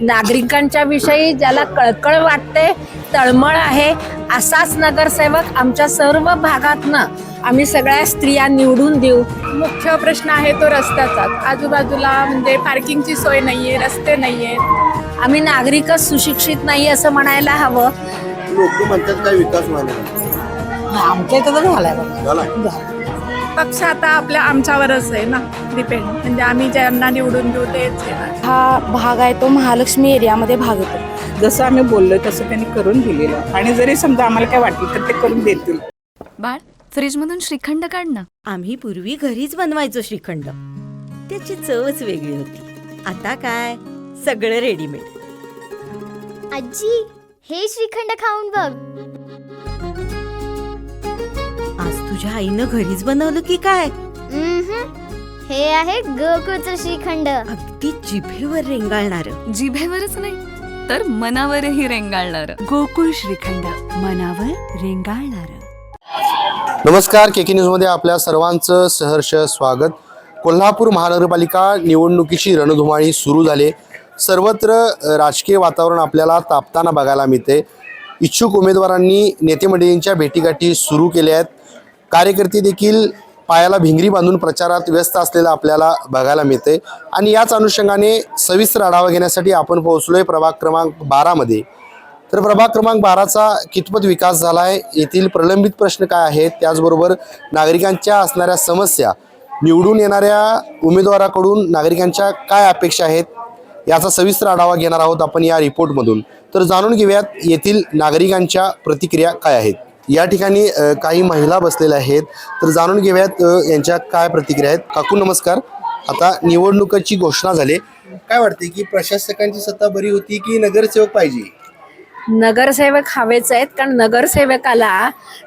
नागरिकांच्या विषयी ज्याला कळकळ वाटते, तळमळ आहे, असाच नगरसेवक आमच्या सर्व भागातनं आम्ही सगळ्या स्त्रिया निवडून देऊ. मुख्य प्रश्न आहे तो रस्त्याचाच. आजूबाजूला म्हणजे पार्किंगची सोय नाहीये, रस्ते नाहीये. आम्ही नागरिकच सुशिक्षित नाही असं म्हणायला हवं. लोक म्हणतात काय विकास व्हायला आमच्या इथं तर झालाय. पक्ष आता आमच्यावरच आहे ना डिपेंड. म्हणजे आम्ही ज्यांना निवडून देऊ तेच येणार. हा भाग आहे तो महालक्ष्मी एरियामध्ये भाग येतो. जसं आम्ही बोललो तसं त्यांनी करून दिलेलं आहे. आणि जरी समजा आम्हाला काय वाटलं तर ते करून देतील. बाळ, फ्रीजमधून श्रीखंड काढ ना. आम्ही पूर्वी घरीच बनवायचो श्रीखंड. त्याची चवच वेगळी होती. आता काय सगळं रेडीमेड. आजी, हे श्रीखंड खाऊन बघ. आज तुझ्या आईनं घरीच बनवलं की काय? हे आहे गोकुळचं श्रीखंड. अगदी जिभेवर रेंगाळणार. जिभेवरच नाही तर मनावरही रेंगाळणार. गोकुळ श्रीखंड, मनावर रेंगाळणार. नमस्कार, केके न्यूजमध्ये आपल्या सर्वांचं सहर्ष स्वागत. कोल्हापूर महानगरपालिका निवडणुकीची रणधुमाळी सुरू झाली. सर्वत्र राजकीय वातावरण आपल्याला तापताना बघायला मिळते. इच्छुक उमेदवारांनी नेतेमंडळींच्या भेटीगाठी सुरू केल्या आहेत. कार्यकर्ते देखील पायाला भिंगरी बांधून प्रचारात व्यस्त असलेलं आपल्याला बघायला मिळते. आणि याच अनुषंगाने सविस्तर आढावा घेण्यासाठी आपण पोहोचलोय प्रभाग क्रमांक 12मध्ये. तर प्रभाग क्रमांक 12चा कितपत विकास झाला आहे, येथील प्रलंबित प्रश्न काय आहेत, त्याचबरोबर नागरिकांच्या असणाऱ्या समस्या, निवडून येणाऱ्या उमेदवाराकडून नागरिकांच्या काय अपेक्षा आहेत, याचा सविस्तर आढावा घेणार आहोत आपण या रिपोर्टमधून. तर जाणून घेऊयात येथील नागरिकांच्या प्रतिक्रिया काय आहेत. या ठिकाणी काही महिला बसलेल्या आहेत, तर जाणून घेऊयात यांच्या काय प्रतिक्रिया आहेत. काकू नमस्कार. आता निवडणुकीची घोषणा झाली, काय वाटते की प्रशासकांची सत्ता बरी होती की नगरसेवक पाहिजे? नगरसेवक हवेच आहेत, कारण नगरसेवकाला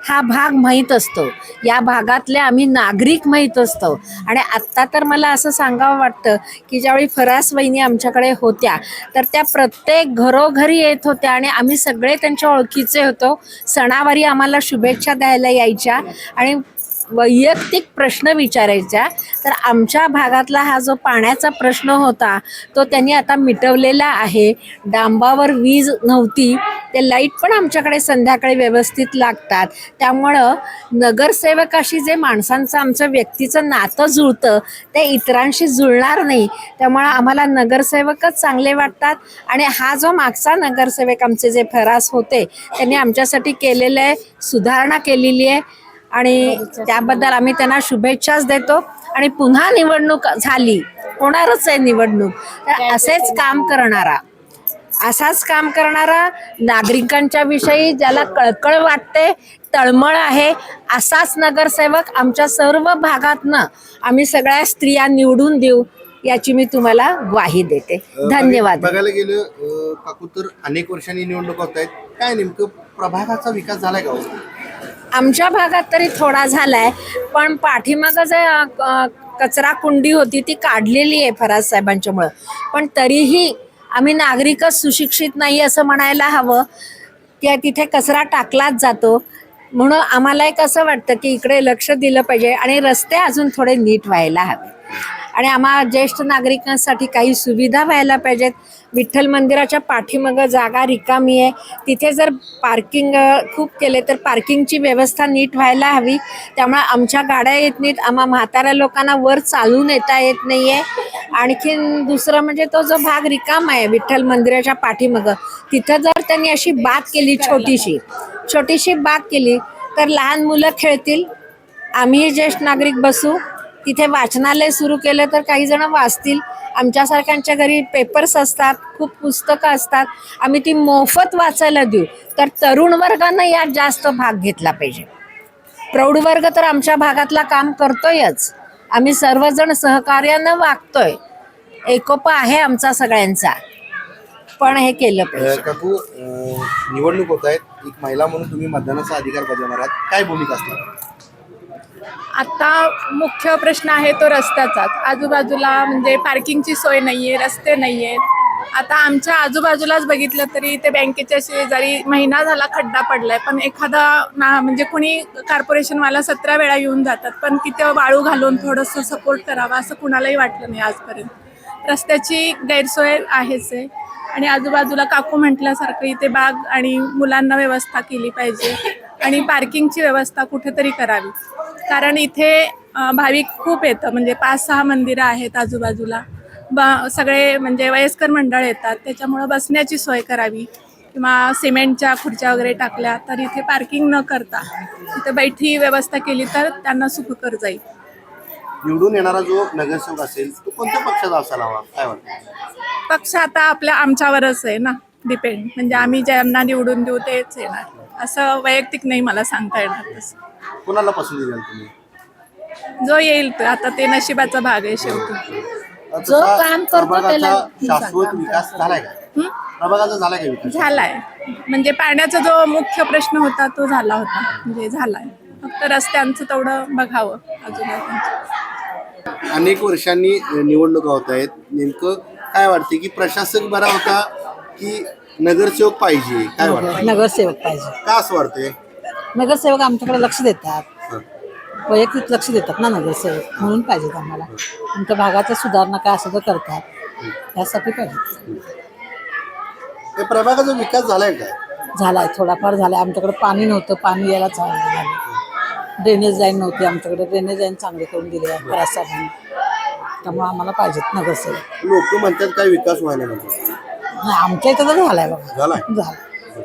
हा भाग माहीत असतो, या भागातले आम्ही नागरिक माहीत असतो. आणि आत्ता तर मला असं सांगावं वाटतं की ज्यावेळी फरास वहिनी आमच्याकडे होत्या तर त्या प्रत्येक घरोघरी येत होत्या आणि आम्ही सगळे त्यांच्या ओळखीचे होतो. सणावारी आम्हाला शुभेच्छा द्यायला यायच्या आणि वैयक्तिक प्रश्न विचारायच्या. तर आमच्या भागातला हा जो पाण्याचा प्रश्न होता तो त्यांनी आता मिटवलेला आहे. डांबावर वीज नव्हती, ते लाईट पण आमच्याकडे संध्याकाळी व्यवस्थित लागतात. त्यामुळं नगरसेवकाशी जे माणसांचं आमचं व्यक्तीचं नातं जुळतं ते इतरांशी जुळणार नाही. त्यामुळं आम्हाला नगरसेवकच चांगले वाटतात. आणि हा जो मागचा नगरसेवक आमचे जे फरास होते त्यांनी आमच्यासाठी केलेलं आहे, सुधारणा केलेली आहे आणि त्याबद्दल आम्ही त्यांना शुभेच्छाच देतो. आणि पुन्हा निवडणूक झाली, होणारच आहे निवडणूक, तर असाच काम करणारा नागरिकांच्या विषयी ज्याला कळकळ वाटते, तळमळ आहे, असाच नगरसेवक आमच्या सर्व भागातनं आम्ही सगळ्या स्त्रिया निवडून देऊ, याची मी तुम्हाला ग्वाही देते. धन्यवाद. बघायला गेलं काकू तर अनेक वर्षांनी निवडणूक होत आहेत, काय नेमकं प्रभागाचा विकास झालाय का? आमच्या भागात तरी थोडा झालाय, पण पाठीमागं जे कचरा कुंडी होती ती काढलेली आहे फराज साहेबांच्यामुळं. पण तरीही आम्ही नागरिकच सुशिक्षित नाही असं म्हणायला हवं की तिथे कचरा टाकलाच जातो. म्हणून आम्हाला एक असं वाटतं की इकडे लक्ष दिलं पाहिजे आणि रस्ते अजून थोडे नीट व्हायला हवे आणि आम्हा ज्येष्ठ नागरिकांसाठी काही सुविधा व्हायला पाहिजेत. विठ्ठल मंदिराच्या पाठीमागं जागा रिकामी आहे, तिथे जर पार्किंग खूप केले तर पार्किंगची व्यवस्था नीट व्हायला हवी. त्यामुळे आमच्या गाड्या येत नाहीत, आम्हा म्हाताऱ्या लोकांना वर चालून येता येत नाही आहे. आणखीन दुसरं म्हणजे तो जो भाग रिकामा आहे विठ्ठल मंदिराच्या पाठीमागं, तिथं जर त्यांनी अशी बाग केली, छोटीशी बाग केली तर लहान मुलं खेळतील, आम्ही ज्येष्ठ नागरिक बसू. तिथे वाचनालय सुरू केलं तर काही जण वाचतील. आमच्यासारख्यांच्या घरी पेपर्स असतात, खूप पुस्तकं असतात, आम्ही ती मोफत वाचायला देऊ. तर तरुण वर्गानं यात जास्त भाग घेतला पाहिजे. प्रौढ वर्ग तर आमच्या भागातला काम करतोयच, आम्ही सर्वजण सहकार्यानं वागतोय, एकोपा आहे आमचा सगळ्यांचा, पण हे केलं पाहिजे. काकू निवडणूक होत आहेत, एक महिला म्हणून तुम्ही मतदानाचा अधिकार बजावणार आहात, काय भूमिका असणार? आता मुख्य प्रश्न आहे तो रस्त्याचाच. आजूबाजूला म्हणजे पार्किंगची सोय नाहीये, रस्ते नाहीयेत. आता आमच्या आजूबाजूलाच बघितलं तरी ते बँकेच्या शेजारी महिना झाला खड्डा पडलाय, पण एखादा म्हणजे कुणी कॉर्पोरेशनवाला 17 वेळा येऊन जातात, पण तिथे वाळू घालून थोडंसं सपोर्ट करावा असं कुणालाही वाटलं नाही आजपर्यंत. रस्त्याची गैरसोय आहेच आहे. आणि आजूबाजूला काकू म्हटल्यासारखं इथे बाग आणि मुलांना व्यवस्था केली पाहिजे आणि पार्किंगची व्यवस्था कुठेतरी करावी. कारण इथे भाविक खूप येतं, म्हणजे 5-6 मंदिरं आहेत आजूबाजूला. सगळे म्हणजे वयस्कर मंडळ येतात, त्याच्यामुळं बसण्याची सोय करावी किंवा सिमेंटच्या खुर्च्या वगैरे टाकल्या तर इथे पार्किंग न करता इथे बैठी व्यवस्था केली तर त्यांना सुखकर जाईल. निवडून येणारा जो नगरसेवक असेल तो कोणत्या पक्षाचा असायला हवा काय वाटतं? पक्ष आता आमच्यावरच आहे ना डिपेंड, म्हणजे आम्ही ज्यांना निवडून देऊ तेच येणार, असं वैयक्तिक नाही मला सांगता येणार. तसं कोणाला पसंती द्याल तुम्ही? जो येईल तो, आता ते नशिबाचा भाग आहे शेवटी. जो काम करतो त्याला शाश्वत विकास झालाय का? प्रभागाचा झालाय का विकास? झालाय, म्हणजे पाण्याचा जो मुख्य प्रश्न होता तो झाला होता, म्हणजे झालाय. फक्त रस्त्यांचं तेवढं बघावं आजूबाजूला. अनेक वर्षांनी निवडणुका होत आहेत, नेमकं काय वाटते की प्रशासक बरा होता की नगरसेवक पाहिजे? काय वाटतं? नगरसेवक पाहिजे. का असं वाटतंय? नगरसेवक आमच्याकडे लक्ष देतात, वैयक्तिक लक्ष देतात ना नगरसेवक, म्हणून पाहिजेत आम्हाला. आमच्या भागाच्या सुधारणा काय असं तर करतात, त्यासाठी पाहिजे. या प्रभागाचा विकास झालाय काय? झालाय, थोडाफार झालाय. आमच्याकडे पाणी नव्हतं, पाणी यायला चालू झालं. ड्रेनेज लाईन नव्हती आमच्याकडे, ड्रेनेज लाईन चांगली करून दिली आहे बराचसा भाग. त्यामुळे आम्हाला पाहिजेत नगरसेवक. लोक म्हणतात काय विकास व्हायला नको. नाही, आमच्या इथं तर झालाय बघा. झालाय? झालं.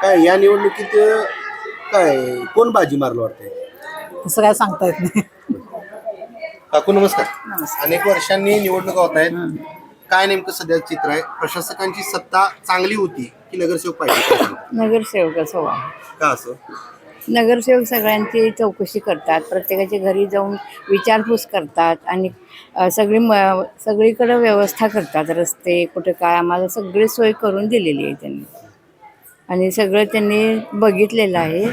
काय या निवडणुकीत काय कोण बाजी मारलं वाटतंय? तसं काय सांगता येत नाही. काकू नमस्कार. अनेक वर्षांनी निवडणुका होत आहेत, काय नेमकं सध्या चित्र आहे? प्रशासकांची सत्ता चांगली होती की नगरसेवक पाहिजे? नगरसेवकच हवा. का असं? नगरसेवक सगळ्यांची चौकशी करतात, प्रत्येकाच्या घरी जाऊन विचारपूस करतात आणि सगळीकडे व्यवस्था करतात. रस्ते कुठे काय आम्हाला सगळी सोय करून दिलेली आहे त्यांनी, आणि सगळं त्यांनी बघितलेलं आहे.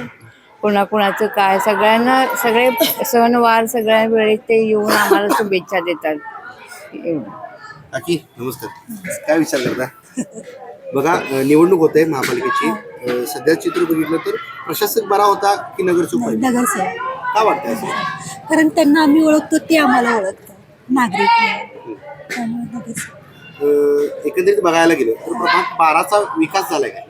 कोणाकोणाचं काय, सगळ्यांना सगळे सणवार सगळ्या वेळेत ते येऊन आम्हाला शुभेच्छा देतात. काकी नमस्कार. काय विचार करता? बघा निवडणूक होत आहे महापालिकेची, सध्या चित्र बघितलं तर प्रशासक बरा होता की नगरसेवक पाहिजे? नगरसेवक. काय वाटतंय असं? कारण त्यांना आम्ही ओळखतो, ते आम्हाला ओळखतात, नागरिक म्हणून. त्यामुळे नगरसेवक एकंदरीत बघायला गेलं तर प्रभाग 12चा विकास झालाय काय?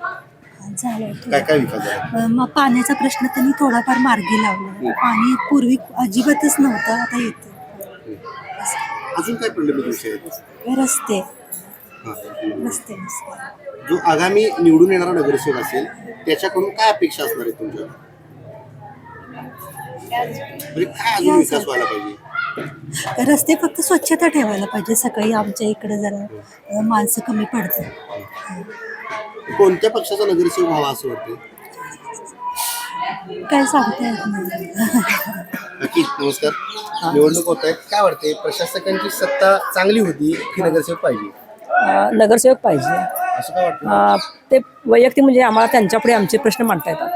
झालं. काय काय विकास झाला? मग पाण्याचा प्रश्न त्यांनी थोडाफार मार्गी लावला. पाणी पूर्वी अजिबातच नव्हतं, आता येतं. अजून काय प्रलंबित विषय आहेत? रस्ते हां. रस्ते नसते. जो आगामी निवडून येणारा नगरसेवक असेल त्याच्याकडून काय अपेक्षा असणार आहे तुमच्या? म्हणजे काय अजून विकास व्हायला पाहिजे? रस्ते फक्त स्वच्छता ठेवायला पाहिजे. सकाळी आमच्या इकडे जरा माणसं कमी पडतात. कोणत्या पक्षाचा नगरसेवक व्हावा असं वाटतं? काय सांगता येत नाही. नक्की. नमस्कार. निवडणूक होत आहेत, काय वाटते प्रशासकांची सत्ता चांगली होती की नगरसेवक पाहिजे? नगरसेवक पाहिजे. असं काय वाटतं? ते वैयक्तिक म्हणजे आम्हाला त्यांच्यापुढे आमचे प्रश्न मांडता येतात.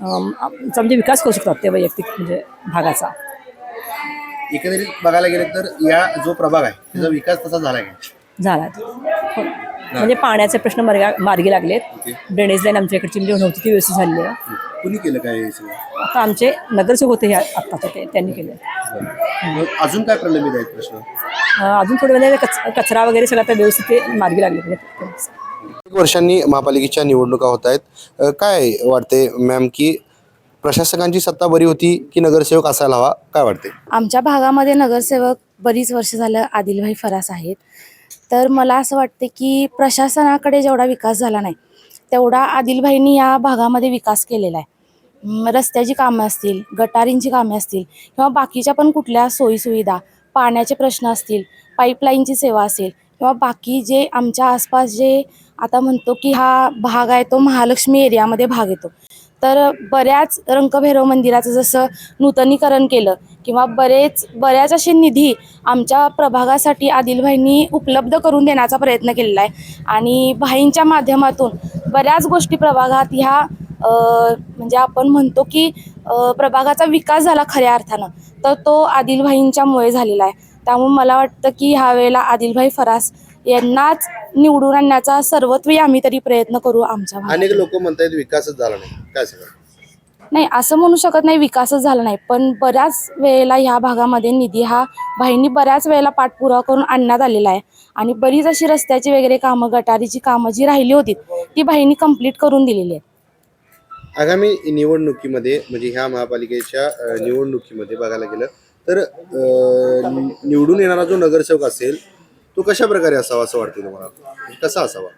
आमचा म्हणजे विकास करू शकतात ते वैयक्तिक म्हणजे भागाचा. एकंदरीत बघायला गेलं तर या जो प्रभाग आहे त्याचा विकास तसा झाला का? झाला म्हणजे पाण्याचे प्रश्न मार्गी लागलेत. ड्रेनेज लाईन आमच्या इकडची म्हणजे नव्हती ती व्यवस्थित झालेली आहे. कुणी केलं काय हे सगळं? आता आमचे नगरसेवक होते ह्या आत्ताचे, ते त्यांनी केले. मग अजून काय प्रलंबित आहेत प्रश्न? अजून थोडे म्हणजे कचरा वगैरे सगळं आता व्यवस्थित ते मार्गी लागले. वर्षांनी महापालिकेच्या निवडणुका होत आहेत, काय वाटते मॅम की प्रशासकांची सत्ता बरी होती की नगरसेवक असायला हवा? काय वाटते? आमच्या भागामध्ये नगरसेवक बरीच वर्ष झालं आदिलभाई फरास आहेत. तर मला असं वाटते की प्रशासनाकडे जेवढा विकास झाला नाही तेवढा आदिलभाईंनी या भागामध्ये विकास केलेला आहे. रस्त्याची कामं असतील, गटारींची कामे असतील किंवा बाकीच्या पण कुठल्या सोयीसुविधा, पाण्याचे प्रश्न असतील, पाईपलाईनची सेवा असेल किंवा बाकी जे आमच्या आसपास जे आता म्हणतो की हा भाग आहे तो महालक्ष्मी एरियामध्ये भाग येतो. तर बऱ्याच रंगभैरव मंदिराचं जसं नूतनीकरण केलं किंवा बऱ्याच असे निधी आमच्या प्रभागासाठी आदिलभाईंनी उपलब्ध करून देण्याचा प्रयत्न केलेला आहे. आणि भाईंच्या माध्यमातून बऱ्याच गोष्टी प्रभागात ह्या म्हणजे आपण म्हणतो की प्रभागाचा विकास झाला खऱ्या अर्थानं, तर तो आदिलभाईंच्यामुळे झालेला आहे. त्यामुळे मला वाटतं की ह्या वेळेला आदिलभाई फरास यांनाच निवडून आणण्याचा सर्वत्वी आम्ही तरी प्रयत्न करू आमच्या भागात. अनेक लोक म्हणतात विकासच झाला नाही, काय सांगा? नाही असं म्हणू शकत नाही विकासच झाला नाही, पण बऱ्याच वेळेला ह्या भागामध्ये निधी हा भाईंनी बऱ्याच वेळेला पाठपुरावा करून आणण्यात आलेला आहे आणि बरीच अशी रस्त्याची वगैरे कामं, गटारीची कामं जी राहिली होती ती भाईंनी कंप्लीट करून दिलेली आहेत. आगामी निवडणुकीमध्ये म्हणजे ह्या महापालिकेच्या निवडणुकीमध्ये बघायला गेलं तर निवडून येणारा जो नगरसेवक असेल तो कशा प्रकारे असावा असं वाटतं तुम्हाला? कसा असावा?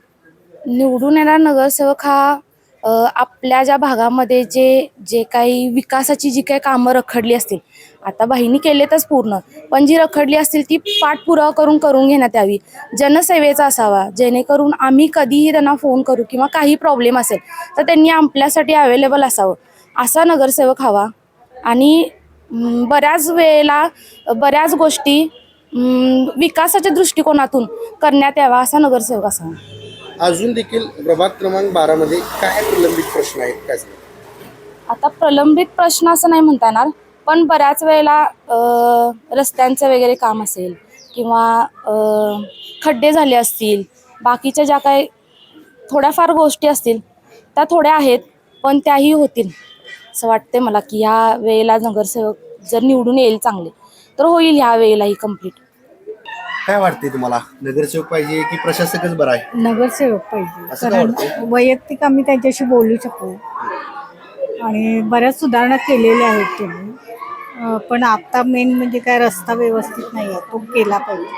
निवडून येणारा नगरसेवक हा आपल्या ज्या भागामध्ये जे काही विकासाची जी काही कामं रखडली असतील, आता भाईंनी केलेतच पूर्ण, पण जी रखडली असतील ती पाठपुरावा करून घेण्यात यावी. जनसेवेचा असावा, जेणेकरून आम्ही कधीही त्यांना फोन करू किंवा काही प्रॉब्लेम असेल तर त्यांनी आपल्यासाठी अवेलेबल असावं असा नगरसेवक हवा. आणि बऱ्याच वेळेला बऱ्याच गोष्टी विकासाच्या दृष्टिकोनातून करण्यात यावा असा नगरसेवक असावा. अजून देखील प्रभाग क्रमांक 12 मध्ये काय प्रलंबित प्रश्न आहेत काय? आता प्रलंबित प्रश्न असं नाही म्हणता येणार, पण बऱ्याच वेळेला रस्त्यांचं वगैरे काम असेल किंवा खड्डे झाले असतील, बाकीच्या ज्या काही थोड्याफार गोष्टी असतील त्या थोड्या आहेत, पण त्याही होतील असं वाटते मला की ह्या वेळेला नगरसेवक जर निवडून येईल चांगले तर होईल ह्या वेळेलाही कंप्लीट. काय वाटते तुम्हाला, नगरसेवक पाहिजे की प्रशासकच बरा आहे? नगरसेवक पाहिजे, असं का कारण वाटतंय? वैयक्तिक आम्ही त्यांच्याशी बोलू शकू आणि बऱ्याच सुधारणा केलेल्या आहेत त्यांनी. पण आता मेन म्हणजे काय रस्ता व्यवस्थित नाही आहे, तो केला पाहिजे.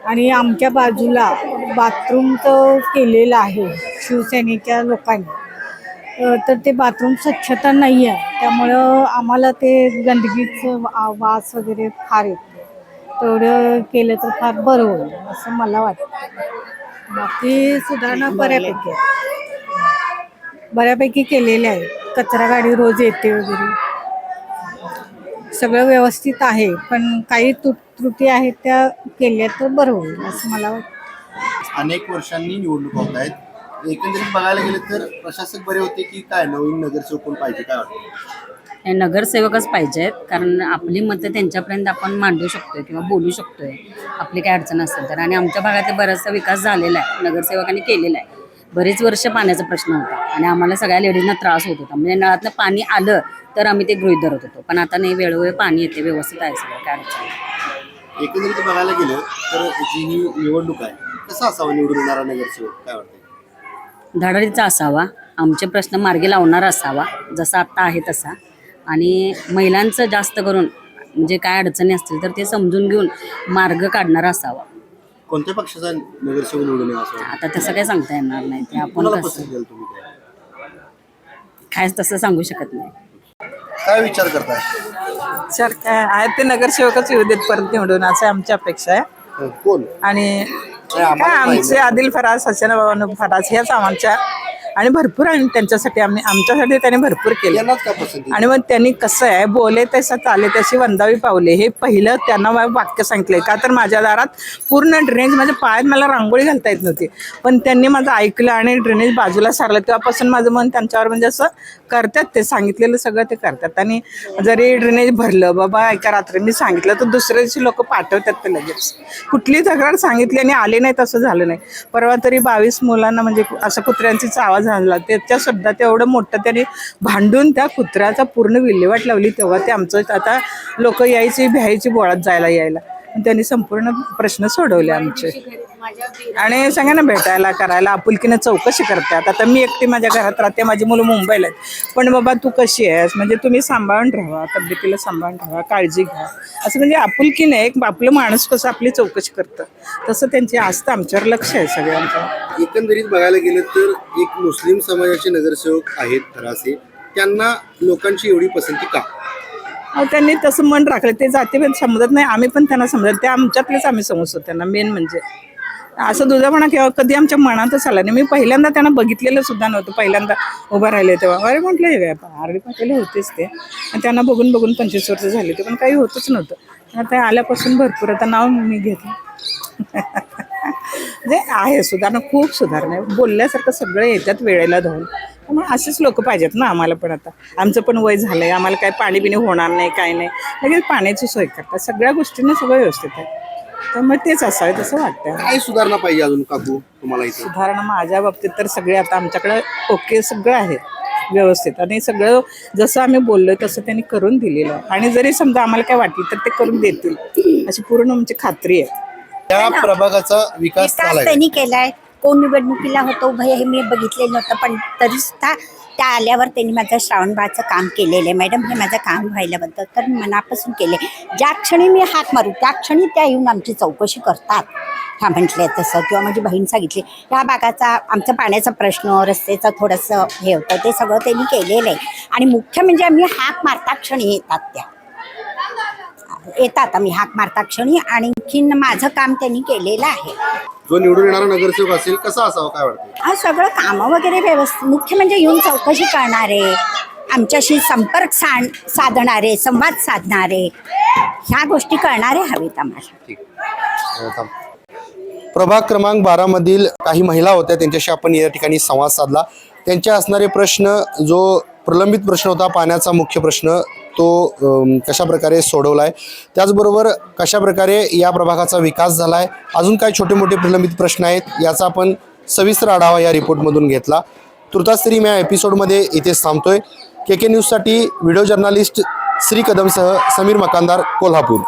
आणि आमच्या बाजूला बाथरूम तर केलेलं आहे शिवसेनेच्या लोकांनी, तर ते बाथरूम स्वच्छता नाही आहे, त्यामुळं आम्हाला ते गंदगीचं वास वगैरे फार येतो. तेवढं केलं तर फार बरं होईल असं मला वाटतं. बाकी सुधारणा बऱ्यापैकी केलेल्या आहे. कचरा गाडी रोज येते वगैरे, सगळं व्यवस्थित आहे, पण काही त्रुटी आहेत त्या केल्या तर बरं होईल असं मला वाटतं. अनेक वर्षांनी निवडणूक होत आहेत, एकंदरीत बघायला गेले तर प्रशासक बरे होते की काय नवीन नगरसेवक कोण पाहिजे काय वाटतं? नगरसेवकच पाहिजेत, कारण आपली मतं त्यांच्यापर्यंत आपण मांडू शकतोय किंवा बोलू शकतोय आपली काय अडचण असेल तर. आणि आमच्या भागात बराचसा विकास झालेला आहे, नगरसेवकांनी केलेला आहे. बरेच वर्ष पाण्याचा प्रश्न होता आणि आम्हाला सगळ्या लेडीजना त्रास होत होता, म्हणजे नळातलं पाणी आलं तर आम्ही ते गृहीत धरत होतो, पण आता नाही, वेळोवेळी पाणी येते, व्यवस्थित आहे सगळं, काय अडचण नाही. एकंदरीत बघायला गेलं तर जी ही निवडणूक आहे कसा असावा निवडून येणारा नगरसेवक काय वाटतं? धडाडीचा असावा, आमचे प्रश्न मार्गी लावणारा असावा जसा आत्ता आहे तसा, आणि महिलांचं जास्त करून म्हणजे काय अडचणी असतील तर ते समजून घेऊन मार्ग काढणारा असावा. कोणत्या पक्षाचा नगरसेवक निवडून यावा असं वाटतं? आता तसं काय सांगता येणार नाही, ते आपण कोणाला कसं पसंत केलं तुम्ही काय तसं सांगू शकत नाही. काय विचार करताय? सर काय आहे ते नगरसेवकच येऊ देत परत निवडून असं आमची अपेक्षा आहे. कोण? आणि काय आम्हाला काय माहिती आमचे आदिल फराज, हसन बाबा फराज हेच आमच्या, आणि भरपूर आणि त्यांच्यासाठी आमच्यासाठी त्यांनी भरपूर केलं. यांनाच का पसंती? आणि मग त्यांनी कसं आहे, बोले तसं चाले तशी वंदावी पावले, हे पहिलं त्यांना वाक्य सांगितलंय. का तर माझ्या दारात पूर्ण ड्रेनेज, माझ्या पायात मला रांगोळी घालता येत नव्हती, पण त्यांनी माझं ऐकलं आणि ड्रेनेज बाजूला सारलं. तेव्हापासून माझं मन त्यांच्यावर म्हणजे असं करतात, ते सांगितलेलं सगळं ते करतात. आणि जरी ड्रेनेज भरलं, बाबा एका रात्री मी सांगितलं तर दुसऱ्या दिवशी लोक पाठवतात ते लगेच. कुठली तक्रार सांगितली आणि आले नाही तसं झालं नाही. परवा तरी 22 मुलांना म्हणजे असं कुत्र्यांची चावा झाला, त्याच्या सुद्धा तेवढं मोठं त्यांनी भांडून त्या कुत्र्याचा पूर्ण विल्हेवाट लावली. तेव्हा ते आमचं आता लोक यायची भ्यायची बोळात जायला यायला, त्यांनी संपूर्ण प्रश्न सोडवले आमचे. आणि सगळ्यांना भेटायला करायला आपुलकीनं चौकशी करतात. आता मी एकटी माझ्या घरात राहते, माझी मुलं मुंबईला आहेत, पण बाबा तू कशी आहेस, म्हणजे तुम्ही सांभाळून राहा, तब्येतीला सांभाळून राहा, काळजी घ्या, असं म्हणजे आपुलकीनं एक आपलं माणूस कसं आपली चौकशी करतं तसं त्यांची आस्था आमच्यावर लक्ष आहे सगळ्यांचं. एकंदरीत बघायला गेलं तर एक मुस्लिम समाजाचे नगरसेवक आहेत थरासे, त्यांना लोकांची एवढी पसंती का? त्यांनी तसं मन राखलं, ते जातीभेद समजत नाही, आम्ही पण त्यांना समजत, ते आमच्यातलेच आम्ही समजतो त्यांना. मेन म्हणजे असं दुधापणा केव्हा कधी आमच्या मनातच आला नाही. मी पहिल्यांदा त्यांना बघितलेलं सुद्धा नव्हतं, पहिल्यांदा उभं राहिले तेव्हा अरे म्हटलं हे आरडी पाटील होतेच ते, आणि त्यांना बघून 25 वर्ष झाली ते, पण काही होतच नव्हतं. आता आल्यापासून भरपूर आता नाव मी घेतलं. म्हणजे आहे सुधारणा, खूप सुधारणा आहे, बोलल्यासारखं सगळं येतात वेळेला धावून. मग असेच लोक पाहिजेत ना आम्हाला पण. आता आमचं पण वय झालं आहे, आम्हाला काय पाणी बिणी होणार नाही, काय नाही, लगेच पाण्याची सोय करतात, सगळ्या गोष्टींना सगळं व्यवस्थित आहे. त्यामुळे तेच असावे तसं वाटतं. काय सुधारणा पाहिजे अजून काकू तुम्हाला इथे? सुधारणा माझ्या बाबतीत तर सगळे आता आमच्याकडे ओके सगळं आहे, व्यवस्थित आणि सगळं जसं आम्ही बोललोय तसं त्यांनी करून दिलेलं आहे आणि जरी समजा आम्हाला काय वाटलं तर ते करून देतील अशी पूर्ण म्हणजे खात्री आहे. त्या प्रभागाचा विकास झालाय. त्यांनी केलाय. कोण निवडणुकीला होतो भय हे मी बघितलेलं नव्हतं, पण तरी सुद्धा त्या आल्यावर त्यांनी माझं श्रावणबाळाचं काम केलेलं आहे. मॅडम हे माझं काम व्हायल्याबद्दल तर मनापासून केले. ज्या क्षणी मी हात मारू त्या क्षणी त्या येऊन आमची चौकशी करतात. ह्या म्हटले तसं किंवा माझी बहीण सांगितली ह्या भागाचा आमचा पाण्याचा प्रश्न, रस्त्याचं थोडंसं हे होतं ते सगळं त्यांनी केलेलं आहे. आणि मुख्य म्हणजे आम्ही हाक मारता क्षणी येतात आम्ही हाक मारता क्षणी. आणखीन माझं काम त्यांनी केलेलं आहे. जो निवडून येणारा नगरसेवक असेल कसा असावा काय वाटतं? हा सगळं कामं वगैरे व्यवस्थित, मुख्य म्हणजे येऊन चौकशी करणारे, आमच्याशी संपर्क साधणारे, संवाद साधणारे, ह्या गोष्टी करणारे हवेत आम्हाला. प्रभाग क्रमांक 12 मधील काही महिला होत्या, त्यांच्याशी आपण या ठिकाणी संवाद साधला. त्यांचे असणारे प्रश्न, जो प्रलंबित प्रश्न होता पाण्याचा मुख्य प्रश्न, तो कशा प्रकारे सोडवलाय, त्याचबरोबर कशा प्रकारे या प्रभागाचा विकास झालाय, अजून काय छोटे मोठे प्रलंबित प्रश्न आहेत याचा आपण सविस्तर आढावा या रिपोर्टमधून घेतला. तुर्तास तरी मी या एपिसोडमध्ये इथेच थांबतोय. KK न्यूजसाठी व्हिडिओ जर्नलिस्ट श्री कदमसह समीर मकानदार, कोल्हापूर.